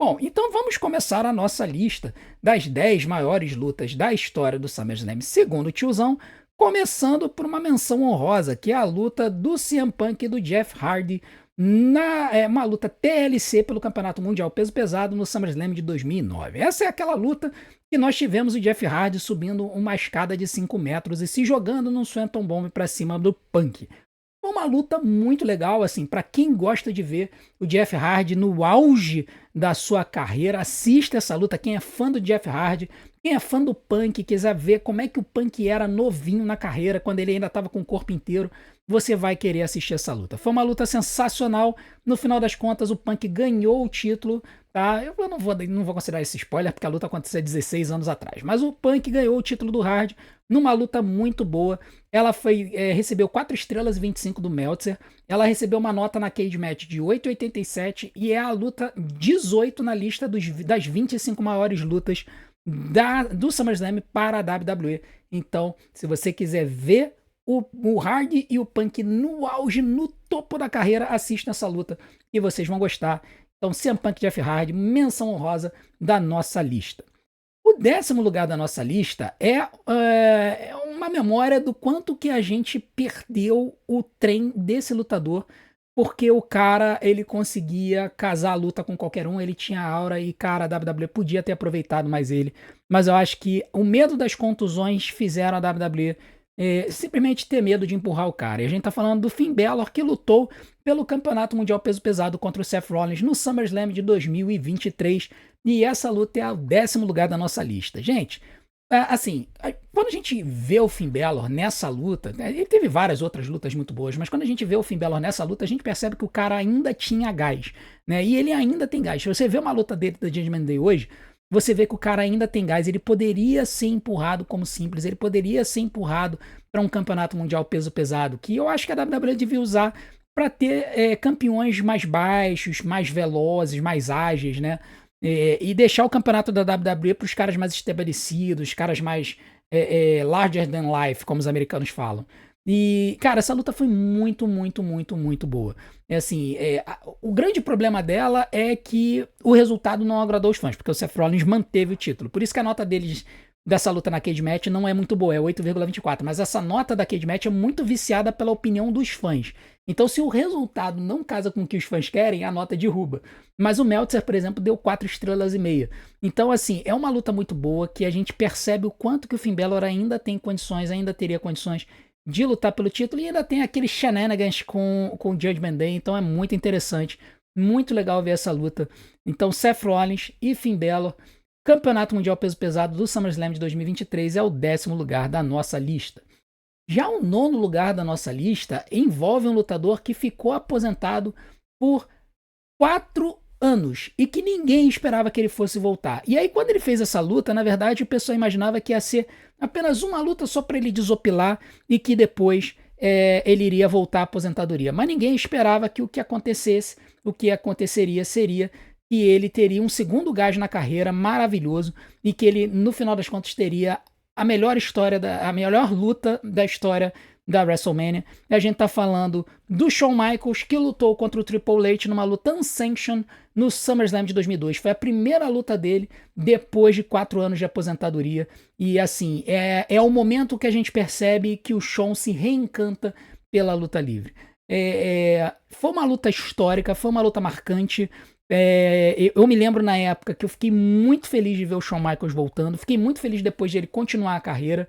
Bom, então vamos começar a nossa lista das 10 maiores lutas da história do SummerSlam, segundo o tiozão, começando por uma menção honrosa, que é a luta do CM Punk e do Jeff Hardy uma luta TLC pelo Campeonato Mundial Peso Pesado no SummerSlam de 2009. Essa é aquela luta que nós tivemos o Jeff Hardy subindo uma escada de 5 metros e se jogando num Swanton Bomb para cima do Punk. Foi uma luta muito legal, assim, para quem gosta de ver o Jeff Hardy no auge da sua carreira, assista essa luta. Quem é fã do Jeff Hardy, quem é fã do Punk, quiser ver como é que o Punk era novinho na carreira, quando ele ainda estava com o corpo inteiro, você vai querer assistir essa luta. Foi uma luta sensacional. No final das contas, o Punk ganhou o título, tá? Eu não vou considerar esse spoiler, porque a luta aconteceu há 16 anos atrás. Mas o Punk ganhou o título do Hardy numa luta muito boa. Ela recebeu 4 estrelas e 25 do Meltzer. Ela recebeu uma nota na Cage Match de 8,87 e é a luta 18 na lista das 25 maiores lutas do SummerSlam para a WWE. Então, se você quiser ver o Hardy e o Punk no auge, no topo da carreira, assista essa luta e vocês vão gostar. Então, CM Punk e Jeff Hardy, menção honrosa da nossa lista. O 10º lugar da nossa lista é uma memória do quanto que a gente perdeu o trem desse lutador, porque o cara, ele conseguia casar a luta com qualquer um, ele tinha aura e, cara, a WWE podia ter aproveitado mais ele. Mas eu acho que o medo das contusões fizeram a WWE simplesmente ter medo de empurrar o cara. E a gente tá falando do Finn Balor, que lutou pelo Campeonato Mundial Peso Pesado contra o Seth Rollins no SummerSlam de 2023. E essa luta é o 10º lugar da nossa lista. Gente, assim, quando a gente vê o Finn Balor nessa luta, ele teve várias outras lutas muito boas, mas quando a gente vê o Finn Balor nessa luta, a gente percebe que o cara ainda tinha gás, né? E ele ainda tem gás. Se você vê uma luta dele da Judgment Day hoje, você vê que o cara ainda tem gás, ele poderia ser empurrado como simples, ele poderia ser empurrado para um campeonato mundial peso pesado, que eu acho que a WWE devia usar para ter campeões mais baixos, mais velozes, mais ágeis, né? E deixar o campeonato da WWE para os caras mais estabelecidos, caras mais larger than life, como os americanos falam. E, cara, essa luta foi muito, muito, muito, muito boa. O grande problema dela é que o resultado não agradou os fãs, porque o Seth Rollins manteve o título. Por isso que a nota deles dessa luta na Cage Match não é muito boa, é 8,24. Mas essa nota da Cage Match é muito viciada pela opinião dos fãs. Então, se o resultado não casa com o que os fãs querem, a nota derruba. Mas o Meltzer, por exemplo, deu 4 estrelas e meia. Então, assim, é uma luta muito boa que a gente percebe o quanto que o Finn Balor ainda tem condições, ainda teria condições de lutar pelo título, e ainda tem aqueles shenanigans com o Judgment Day, então é muito interessante, muito legal ver essa luta. Então, Seth Rollins e Finn Balor, Campeonato Mundial Peso Pesado do SummerSlam de 2023, é o 10º lugar da nossa lista. Já o 9º lugar da nossa lista envolve um lutador que ficou aposentado por 4 anos e que ninguém esperava que ele fosse voltar. E aí, quando ele fez essa luta, na verdade, o pessoal imaginava que ia ser apenas uma luta só para ele desopilar e que depois ele iria voltar à aposentadoria. Mas ninguém esperava que o que aconteceria seria que ele teria um segundo gás na carreira maravilhoso e que ele, no final das contas, teria a melhor luta da história da WrestleMania. A gente tá falando do Shawn Michaels, que lutou contra o Triple H numa luta unsanctioned no SummerSlam de 2002. Foi a primeira luta dele depois de 4 anos de aposentadoria. E assim, é o momento que a gente percebe que o Shawn se reencanta pela luta livre. Foi uma luta histórica, foi uma luta marcante. Eu me lembro na época que eu fiquei muito feliz de ver o Shawn Michaels voltando, fiquei muito feliz depois de ele continuar a carreira.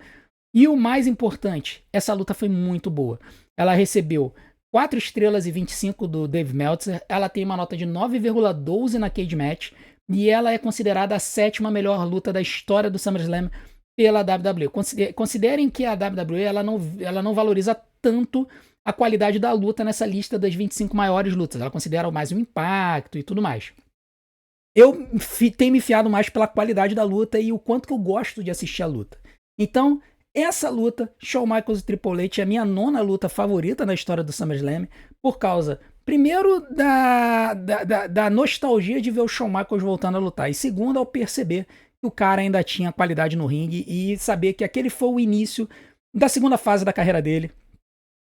E o mais importante, essa luta foi muito boa. Ela recebeu 4 estrelas e 25 do Dave Meltzer, ela tem uma nota de 9,12 na Cage Match, e ela é considerada a 7ª melhor luta da história do SummerSlam pela WWE. Considerem que a WWE ela não valoriza tanto a qualidade da luta nessa lista das 25 maiores lutas. Ela considera mais o impacto e tudo mais. Eu tenho me fiado mais pela qualidade da luta e o quanto que eu gosto de assistir a luta. Então, essa luta, Shawn Michaels e Triple H, é a minha 9ª luta favorita na história do SummerSlam, por causa, primeiro, da nostalgia de ver o Shawn Michaels voltando a lutar, e segundo, ao perceber que o cara ainda tinha qualidade no ringue e saber que aquele foi o início da segunda fase da carreira dele,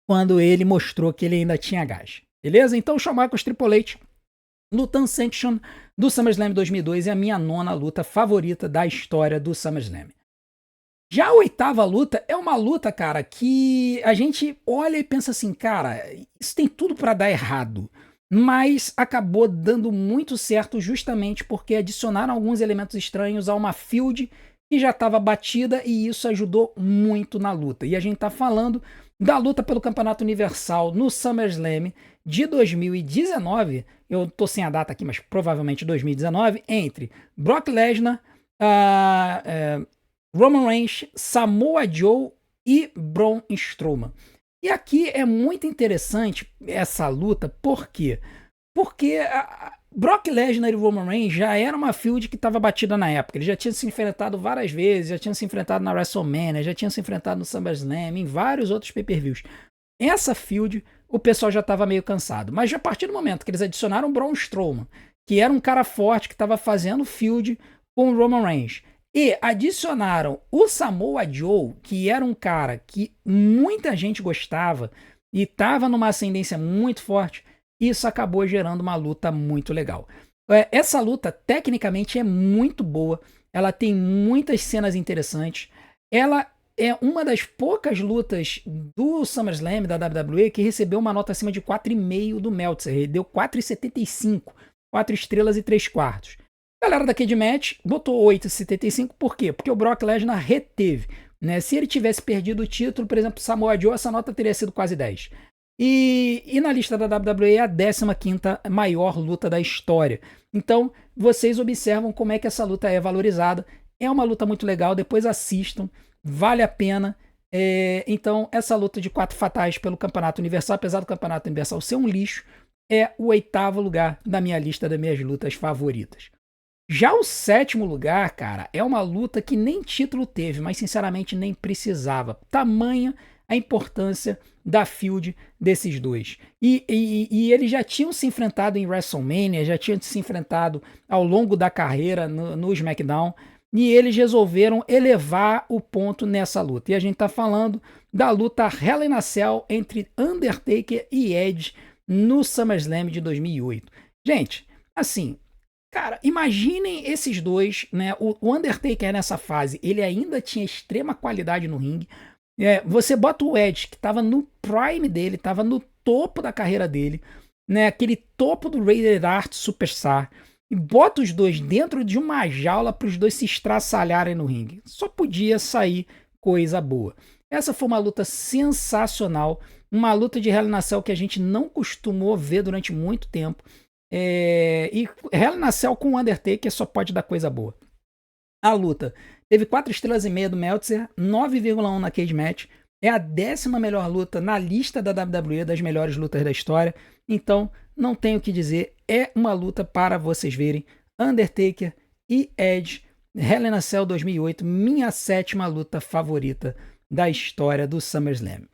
quando ele mostrou que ele ainda tinha gás. Beleza? Então, Shawn Michaels, Triple H, Luta Unsanctioned do SummerSlam 2002 é a minha nona luta favorita da história do SummerSlam. Já a oitava luta é uma luta, cara, que a gente olha e pensa assim, cara, isso tem tudo pra dar errado. Mas acabou dando muito certo justamente porque adicionaram alguns elementos estranhos a uma feud que já estava batida e isso ajudou muito na luta. E a gente tá falando da luta pelo Campeonato Universal no SummerSlam de 2019, eu tô sem a data aqui, mas provavelmente 2019, entre Brock Lesnar, Roman Reigns, Samoa Joe e Braun Strowman. E aqui é muito interessante essa luta, por quê? Porque Brock Lesnar e Roman Reigns já era uma feud que estava batida na época. Eles já tinham se enfrentado várias vezes, já tinham se enfrentado na WrestleMania, já tinham se enfrentado no SummerSlam, em vários outros pay-per-views. Essa feud, o pessoal já estava meio cansado. Mas já a partir do momento que eles adicionaram o Braun Strowman, que era um cara forte que estava fazendo feud com o Roman Reigns, e adicionaram o Samoa Joe, que era um cara que muita gente gostava e estava numa ascendência muito forte, isso acabou gerando uma luta muito legal. Essa luta, tecnicamente, é muito boa, ela tem muitas cenas interessantes, ela é uma das poucas lutas do SummerSlam da WWE que recebeu uma nota acima de 4,5 do Meltzer, ele deu 4,75, 4 estrelas e 3 quartos. A galera da Cage Match botou 8,75, por quê? Porque o Brock Lesnar reteve. Né? Se ele tivesse perdido o título, por exemplo, Samoa Joe, essa nota teria sido quase 10. E na lista da WWE é a 15ª maior luta da história. Então, vocês observam como é que essa luta é valorizada. É uma luta muito legal, depois assistam, vale a pena. Então, essa luta de 4 fatais pelo Campeonato Universal, apesar do Campeonato Universal ser um lixo, é o 8º lugar da minha lista das minhas lutas favoritas. Já o 7º lugar, cara, é uma luta que nem título teve, mas sinceramente nem precisava. Tamanha a importância da feud desses dois. E eles já tinham se enfrentado em WrestleMania, já tinham se enfrentado ao longo da carreira no SmackDown, e eles resolveram elevar o ponto nessa luta. E a gente tá falando da luta Hell in a Cell entre Undertaker e Edge no SummerSlam de 2008. Gente, assim... Cara, imaginem esses dois, né? O Undertaker nessa fase, ele ainda tinha extrema qualidade no ringue. Você bota o Edge, que estava no prime dele, estava no topo da carreira dele, né? Aquele topo do Rated Art Superstar, e bota os dois dentro de uma jaula para os dois se estraçalharem no ringue. Só podia sair coisa boa. Essa foi uma luta sensacional, uma luta de Hell in a Cell que a gente não costumou ver durante muito tempo. E Hell in a Cell com o Undertaker só pode dar coisa boa. A luta teve 4,5 estrelas do Meltzer, 9,1 na Cage Match. É a 10ª melhor luta na lista da WWE das melhores lutas da história. Então, não tenho o que dizer. É uma luta para vocês verem. Undertaker e Edge, Hell in a Cell 2008, minha 7ª luta favorita da história do SummerSlam.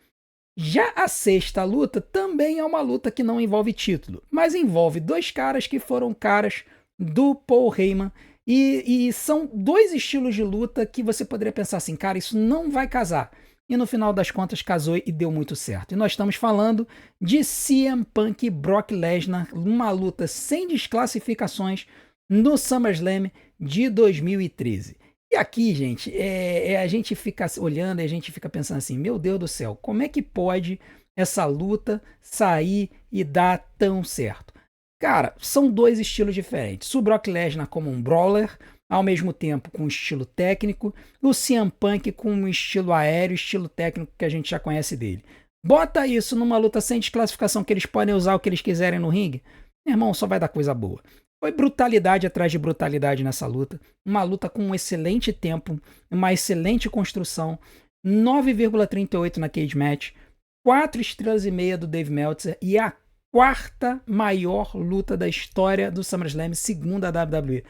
Já a 6ª luta também é uma luta que não envolve título, mas envolve dois caras que foram caras do Paul Heyman e são dois estilos de luta que você poderia pensar assim, cara, isso não vai casar. E no final das contas casou e deu muito certo. E nós estamos falando de CM Punk e Brock Lesnar, uma luta sem desclassificações no SummerSlam de 2013. E aqui, gente, a gente fica olhando e a gente fica pensando assim, meu Deus do céu, como é que pode essa luta sair e dar tão certo? Cara, são dois estilos diferentes. O Brock Lesnar como um brawler, ao mesmo tempo com um estilo técnico, o CM Punk com um estilo aéreo, estilo técnico que a gente já conhece dele. Bota isso numa luta sem desclassificação que eles podem usar o que eles quiserem no ringue, meu irmão, só vai dar coisa boa. Foi brutalidade atrás de brutalidade nessa luta. Uma luta com um excelente tempo, uma excelente construção. 9,38 na Cage Match. 4,5 estrelas do Dave Meltzer. E a 4ª maior luta da história do SummerSlam, segundo a WWE.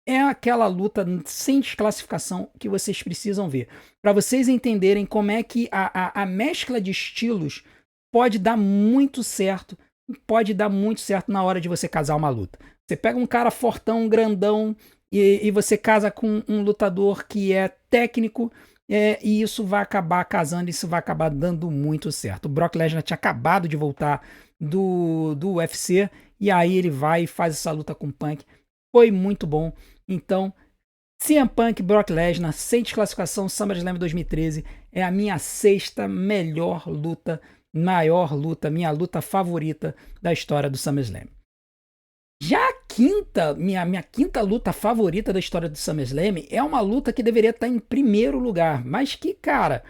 É aquela luta sem desclassificação que vocês precisam ver. Para vocês entenderem como é que a mescla de estilos pode dar muito certo. Pode dar muito certo na hora de você casar uma luta. Você pega um cara fortão, grandão, e você casa com um lutador que é técnico, e isso vai acabar casando, isso vai acabar dando muito certo. O Brock Lesnar tinha acabado de voltar do UFC, e aí ele vai e faz essa luta com o Punk. Foi muito bom. Então, CM Punk, Brock Lesnar, sem desclassificação, SummerSlam 2013, é a minha sexta melhor luta, maior luta, minha luta favorita da história do SummerSlam. Já a quinta, minha quinta luta favorita da história do SummerSlam é uma luta que deveria estar em primeiro lugar, mas que, cara,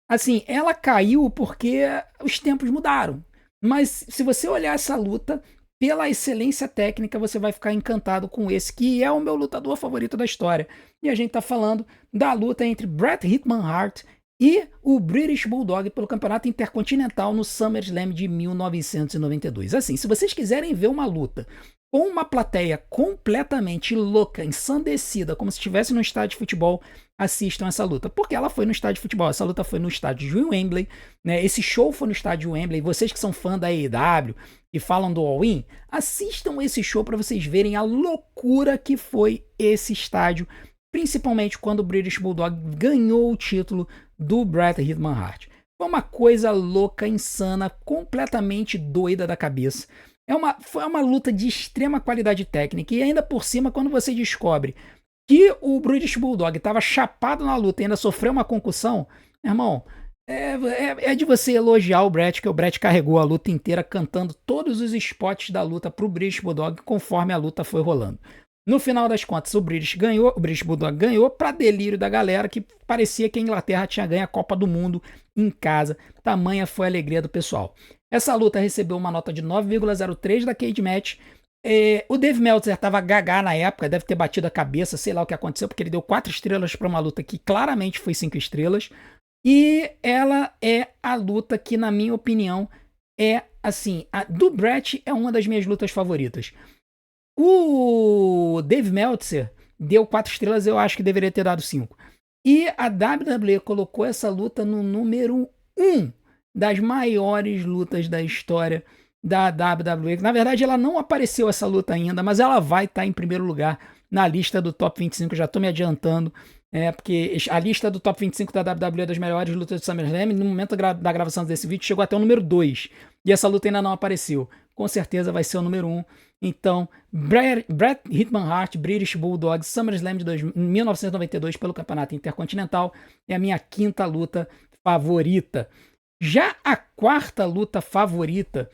assim, ela caiu porque os tempos mudaram. Mas se você olhar essa luta, pela excelência técnica, você vai ficar encantado com esse, que é o meu lutador favorito da história. E a gente tá falando da luta entre Bret Hitman Hart e o British Bulldog pelo Campeonato Intercontinental no SummerSlam de 1992. Assim, se vocês quiserem ver uma luta com uma plateia completamente louca, ensandecida, como se estivesse no estádio de futebol, assistam essa luta, porque ela foi no estádio de futebol, essa luta foi no estádio de Wembley, né? Esse show foi no estádio de Wembley. Vocês que são fã da AEW e falam do All-In, assistam esse show para vocês verem a loucura que foi esse estádio, principalmente quando o British Bulldog ganhou o título do Bret Hitman Hart. Foi uma coisa louca, insana, completamente doida da cabeça. Foi uma luta de extrema qualidade técnica, e ainda por cima, quando você descobre que o British Bulldog estava chapado na luta e ainda sofreu uma concussão, meu irmão, é de você elogiar o Bret, que o Bret carregou a luta inteira cantando todos os spots da luta pro British Bulldog conforme a luta foi rolando. No final das contas, o British Bulldog ganhou para delírio da galera, que parecia que a Inglaterra tinha ganho a Copa do Mundo em casa. Tamanha foi a alegria do pessoal. Essa luta recebeu uma nota de 9,03 da Cage Match. O Dave Meltzer estava gagá na época, deve ter batido a cabeça, sei lá o que aconteceu, porque ele deu 4 estrelas para uma luta que claramente foi 5 estrelas. E ela é a luta que, na minha opinião, é assim, a do Bret é uma das minhas lutas favoritas. O Dave Meltzer deu 4 estrelas, eu acho que deveria ter dado 5. E a WWE colocou essa luta no número 1 das maiores lutas da história da WWE. Na verdade, ela não apareceu essa luta ainda, mas ela vai estar em primeiro lugar na lista do Top 25, já estou me adiantando, porque a lista do Top 25 da WWE das melhores lutas do SummerSlam, no momento da gravação desse vídeo, chegou até o número 2, e essa luta ainda não apareceu. Com certeza vai ser o número 1. Então, Bret Hitman Hart, British Bulldog, SummerSlam de 1992 pelo Campeonato Intercontinental é a minha quinta luta favorita. Já a quarta luta favorita,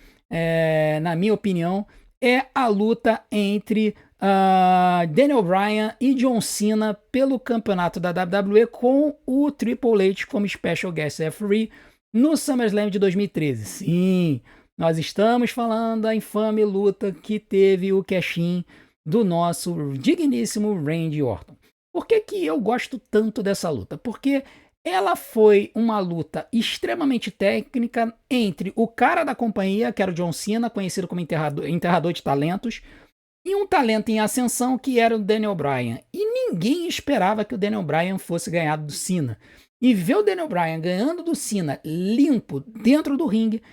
na minha opinião, é a luta entre Daniel Bryan e John Cena pelo campeonato da WWE com o Triple H como Special Guest Referee no SummerSlam de 2013. Sim, nós estamos falando da infame luta que teve o cash-in do nosso digníssimo Randy Orton. Por que eu gosto tanto dessa luta? Porque ela foi uma luta extremamente técnica entre o cara da companhia, que era o John Cena, conhecido como enterrador de talentos, e um talento em ascensão que era o Daniel Bryan. E ninguém esperava que o Daniel Bryan fosse ganhar do Cena. E ver o Daniel Bryan ganhando do Cena limpo dentro do ringue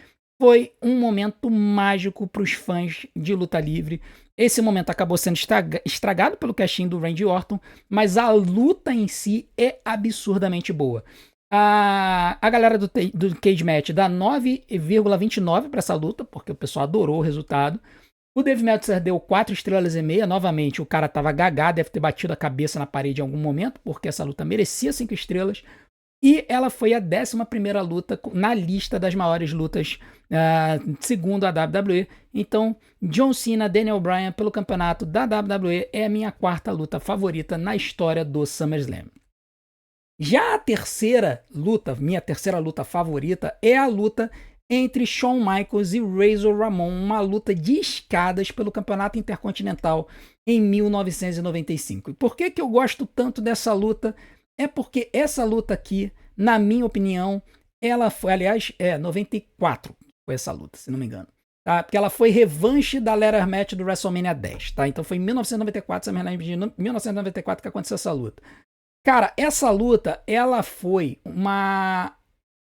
foi um momento mágico para os fãs de luta livre. Esse momento acabou sendo estragado pelo cash-in do Randy Orton, mas a luta em si é absurdamente boa. A galera do Cage Match dá 9,29 para essa luta, porque o pessoal adorou o resultado. O Dave Meltzer deu 4 estrelas e meia. Novamente, o cara tava gagá, deve ter batido a cabeça na parede em algum momento, porque essa luta merecia 5 estrelas. E ela foi a 11ª luta na lista das maiores lutas, segundo a WWE. Então, John Cena, Daniel Bryan pelo campeonato da WWE é a minha quarta luta favorita na história do SummerSlam. Já a terceira luta, minha terceira luta favorita, é a luta entre Shawn Michaels e Razor Ramon, uma luta de escadas pelo campeonato intercontinental em 1995. E por que eu gosto tanto dessa luta? É porque essa luta aqui, na minha opinião, ela foi, aliás, 94 foi essa luta, se não me engano. Tá? Porque ela foi revanche da ladder match do WrestleMania 10. Tá? Então foi em 1994, 1994 que aconteceu essa luta. Cara, essa luta, ela foi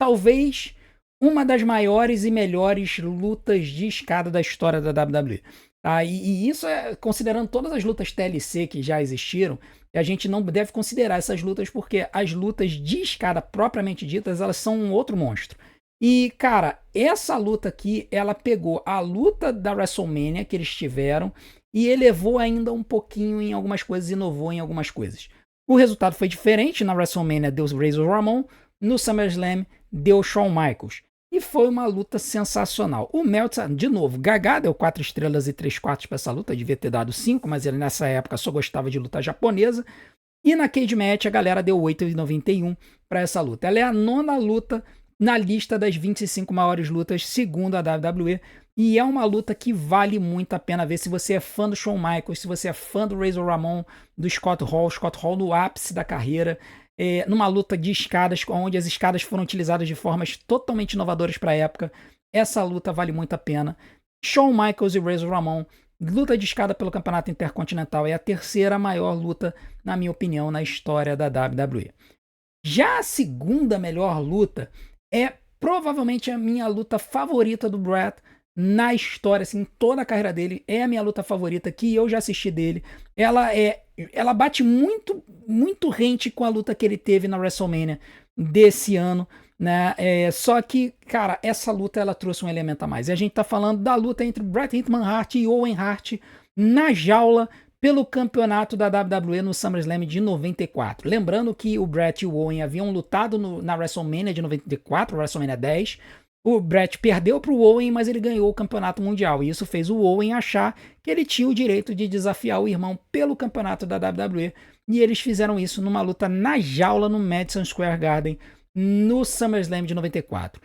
talvez uma das maiores e melhores lutas de escada da história da WWE. Tá? E isso é considerando todas as lutas TLC que já existiram. A gente não deve considerar essas lutas porque as lutas de escada propriamente ditas, elas são um outro monstro. E, cara, essa luta aqui, ela pegou a luta da WrestleMania que eles tiveram e elevou ainda um pouquinho em algumas coisas, inovou em algumas coisas. O resultado foi diferente. Na WrestleMania deu Razor Ramon, no SummerSlam deu Shawn Michaels. E foi uma luta sensacional. O Meltzer, de novo, Gagá deu 4 estrelas e 3 quartos para essa luta, devia ter dado 5, mas ele nessa época só gostava de luta japonesa. E na Cage Match a galera deu 8,91 para essa luta. Ela é a 9ª luta na lista das 25 maiores lutas, segundo a WWE. E é uma luta que vale muito a pena ver se você é fã do Shawn Michaels, se você é fã do Razor Ramon, do Scott Hall no ápice da carreira, numa luta de escadas, onde as escadas foram utilizadas de formas totalmente inovadoras para a época. Essa luta vale muito a pena. Shawn Michaels e Razor Ramon, luta de escada pelo Campeonato Intercontinental, é a 3ª maior luta, na minha opinião, na história da WWE. Já a 2ª melhor luta é provavelmente a minha luta favorita do Bret na história, assim, toda a carreira dele. É a minha luta favorita que eu já assisti dele. Ela bate muito rente com a luta que ele teve na WrestleMania desse ano, né? Só que, cara, essa luta ela trouxe um elemento a mais. E a gente tá falando da luta entre Bret Hitman Hart e Owen Hart na jaula pelo campeonato da WWE no SummerSlam de 94. Lembrando que o Bret e o Owen haviam lutado na WrestleMania de 94, WrestleMania 10. O Bret perdeu para o Owen, mas ele ganhou o campeonato mundial. E isso fez o Owen achar que ele tinha o direito de desafiar o irmão pelo campeonato da WWE. E eles fizeram isso numa luta na jaula no Madison Square Garden no SummerSlam de 94.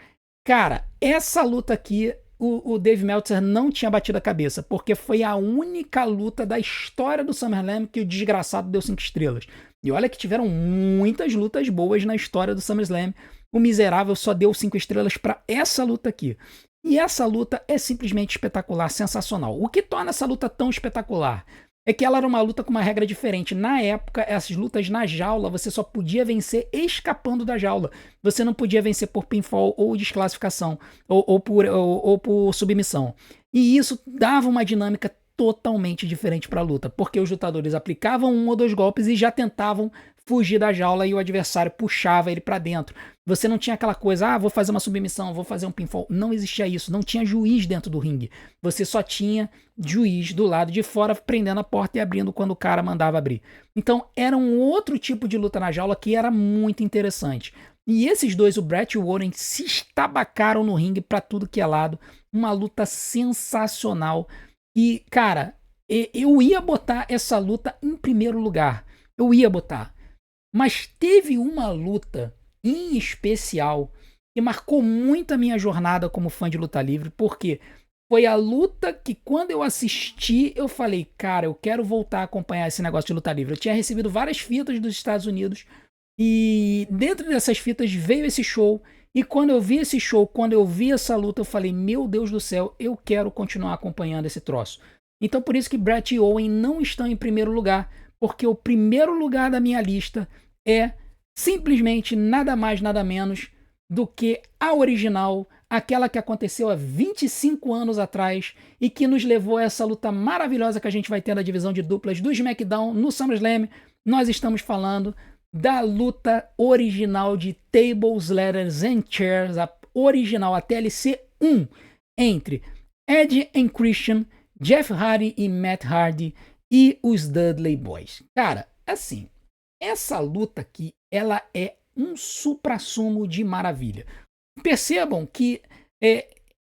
Cara, essa luta aqui, o Dave Meltzer não tinha batido a cabeça, porque foi a única luta da história do SummerSlam que o desgraçado deu 5 estrelas. E olha que tiveram muitas lutas boas na história do SummerSlam. O miserável só deu 5 estrelas para essa luta aqui. E essa luta é simplesmente espetacular, sensacional. O que torna essa luta tão espetacular é que ela era uma luta com uma regra diferente. Na época, essas lutas na jaula, você só podia vencer escapando da jaula. Você não podia vencer por pinfall ou desclassificação, ou por submissão. E isso dava uma dinâmica totalmente diferente para a luta, porque os lutadores aplicavam 1 ou 2 golpes e já tentavam fugir da jaula e o adversário puxava ele para dentro. Você não tinha aquela coisa, vou fazer uma submissão, vou fazer um pinfall. Não existia isso, não tinha juiz dentro do ringue. Você só tinha juiz do lado de fora prendendo a porta e abrindo quando o cara mandava abrir. Então era um outro tipo de luta na jaula que era muito interessante. E esses dois, o Bret e o Owen, se estabacaram no ringue para tudo que é lado. Uma luta sensacional. E, cara, eu ia botar essa luta em primeiro lugar. Eu ia botar. Mas teve uma luta em especial que marcou muito a minha jornada como fã de luta livre, porque foi a luta que quando eu assisti, eu falei, cara, eu quero voltar a acompanhar esse negócio de luta livre. Eu tinha recebido várias fitas dos Estados Unidos e dentro dessas fitas veio esse show. E quando eu vi esse show, quando eu vi essa luta, eu falei, meu Deus do céu, eu quero continuar acompanhando esse troço. Então por isso que Bret e Owen não estão em primeiro lugar, porque o primeiro lugar da minha lista é simplesmente nada mais, nada menos do que a original, aquela que aconteceu há 25 anos atrás e que nos levou a essa luta maravilhosa que a gente vai ter na divisão de duplas do SmackDown no SummerSlam. Nós estamos falando da luta original de Tables, Ladders and Chairs, a original, a TLC 1, entre Edge and Christian, Jeff Hardy e Matt Hardy e os Dudley Boys. Cara, assim, essa luta aqui, ela é um suprassumo de maravilha. Percebam que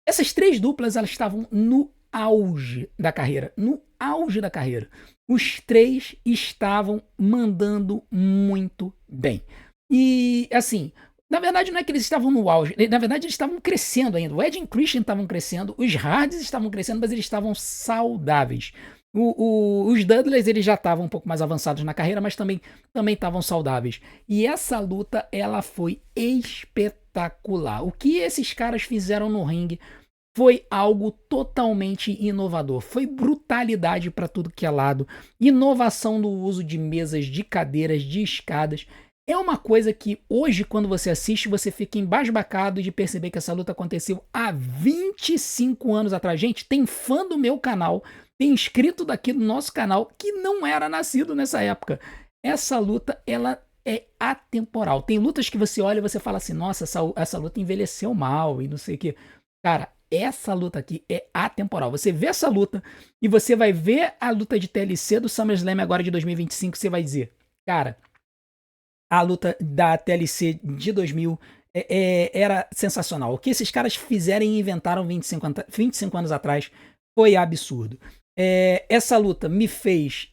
essas 3 duplas, elas estavam no auge da carreira. No auge da carreira. Os 3 estavam mandando muito bem. E, assim, na verdade não é que eles estavam no auge. Na verdade eles estavam crescendo ainda. O Edge e o Christian estavam crescendo. Os Hardys estavam crescendo, mas eles estavam saudáveis. Os Dudleys, eles já estavam um pouco mais avançados na carreira, mas também estavam saudáveis. E essa luta, ela foi espetacular. O que esses caras fizeram no ringue foi algo totalmente inovador. Foi brutalidade para tudo que é lado. Inovação no uso de mesas, de cadeiras, de escadas. É uma coisa que hoje, quando você assiste, você fica embasbacado de perceber que essa luta aconteceu há 25 anos atrás. Gente, tem fã do meu canal, tem inscrito daqui no nosso canal que não era nascido nessa época. Essa luta, ela é atemporal. Tem lutas que você olha e você fala assim, nossa, essa luta envelheceu mal e não sei o que. Cara, essa luta aqui é atemporal. Você vê essa luta e você vai ver a luta de TLC do SummerSlam agora de 2025, você vai dizer, cara, a luta da TLC de 2000 era sensacional. O que esses caras fizeram e inventaram 25 anos atrás foi absurdo. Essa luta me fez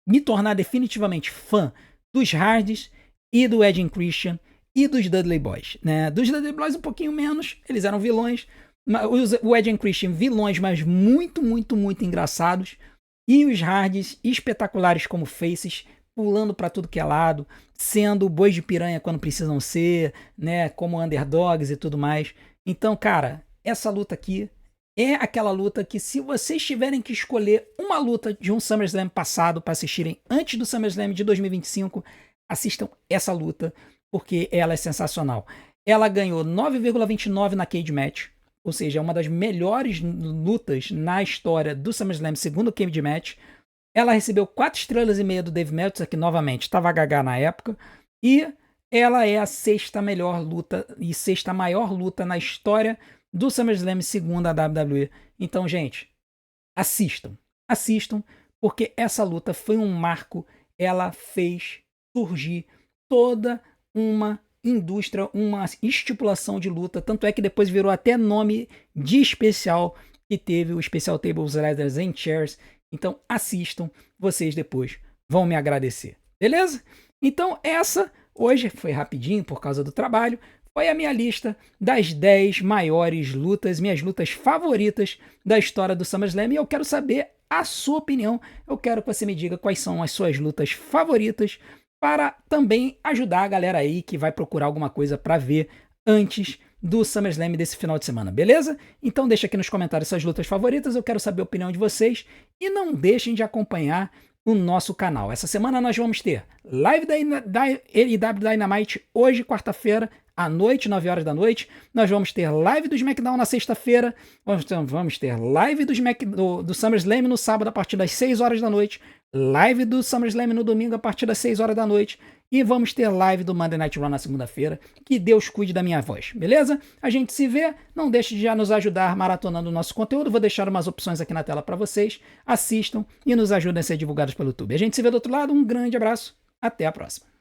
me tornar definitivamente fã dos Hardys e do Edge Christian e dos Dudley Boys. Né? Dos Dudley Boys um pouquinho menos, eles eram vilões. O Edge Christian, vilões, mas muito, muito, muito engraçados. E os Hardys, espetaculares como faces, pulando para tudo que é lado, sendo bois de piranha quando precisam ser, né, como underdogs e tudo mais. Então, cara, essa luta aqui é aquela luta que, se vocês tiverem que escolher uma luta de um SummerSlam passado para assistirem antes do SummerSlam de 2025, assistam essa luta, porque ela é sensacional. Ela ganhou 9,29 na Cage Match, ou seja, é uma das melhores lutas na história do SummerSlam, segundo o Cage Match. Ela recebeu 4,5 estrelas do Dave Meltzer, que novamente estava gaga na época, e ela é a sexta melhor luta e sexta maior luta na história do SummerSlam, segundo a WWE. Então, gente, assistam, porque essa luta foi um marco. Ela fez surgir toda uma indústria, uma estipulação de luta, tanto é que depois virou até nome de especial, que teve o Special Tables, Ladders and Chairs. Então assistam, vocês depois vão me agradecer, beleza? Então essa, hoje foi rapidinho por causa do trabalho, foi a minha lista das 10 maiores lutas, minhas lutas favoritas da história do SummerSlam, e eu quero saber a sua opinião. Eu quero que você me diga quais são as suas lutas favoritas, para também ajudar a galera aí que vai procurar alguma coisa para ver antes do SummerSlam desse final de semana, beleza? Então deixa aqui nos comentários suas lutas favoritas, eu quero saber a opinião de vocês, e não deixem de acompanhar o nosso canal. Essa semana nós vamos ter live da AEW Dynamite hoje, quarta-feira, à noite, 9 horas da noite. Nós vamos ter live do SmackDown na sexta-feira. Vamos ter live do SummerSlam no sábado a partir das 6 horas da noite. Live do SummerSlam no domingo a partir das 6 horas da noite. E vamos ter live do Monday Night Raw na segunda-feira. Que Deus cuide da minha voz, beleza? A gente se vê. Não deixe de já nos ajudar maratonando o nosso conteúdo. Vou deixar umas opções aqui na tela para vocês. Assistam e nos ajudem a ser divulgados pelo YouTube. A gente se vê do outro lado. Um grande abraço. Até a próxima.